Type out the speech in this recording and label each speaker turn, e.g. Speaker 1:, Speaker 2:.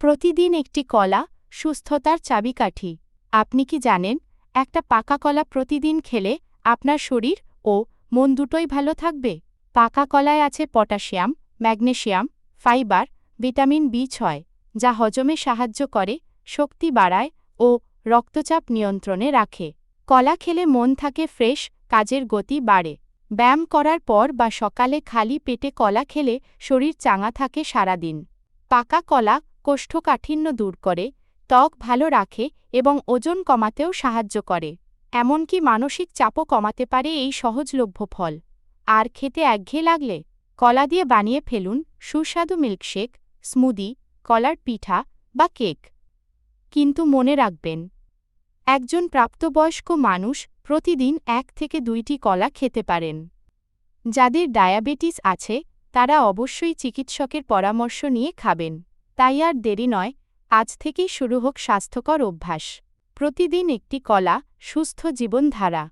Speaker 1: প্রতিদিন একটি কলা সুস্থতার চাবিকাঠি। আপনি কি জানেন, একটা পাকা কলা প্রতিদিন খেলে আপনার শরীর ও মন দুটোই ভালো থাকবে? পাকা কলায় আছে পটাশিয়াম, ম্যাগনেসিয়াম, ফাইবার, ভিটামিন বি6, যা হজমে সাহায্য করে, শক্তি বাড়ায় ও রক্তচাপ নিয়ন্ত্রণে রাখে। কলা খেলে মন থাকে ফ্রেশ, কাজের গতি বাড়ে। ব্যায়াম করার পর বা সকালে খালি পেটে কলা খেলে শরীর চাঙ্গা থাকে সারাদিন। পাকা কলা কোষ্ঠকাঠিন্য দূর করে, ত্বক ভালো রাখে এবং ওজন কমাতেও সাহায্য করে। এমনকি মানসিক চাপও কমাতে পারে এই সহজলভ্য ফল। আর খেতে একঘেয়ে লাগলে কলা দিয়ে বানিয়ে ফেলুন সুস্বাদু মিল্কশেক, স্মুদি, কলার পিঠা বা কেক। কিন্তু মনে রাখবেন, একজন প্রাপ্তবয়স্ক মানুষ প্রতিদিন 1 থেকে 2টি কলা খেতে পারেন। যাদের ডায়াবেটিস আছে তারা অবশ্যই চিকিৎসকের পরামর্শ নিয়ে খাবেন। তাই আর দেরি নয়, আজ থেকেই শুরু হোক স্বাস্থ্যকর অভ্যাস। প্রতিদিন একটি কলা, সুস্থ জীবনধারা।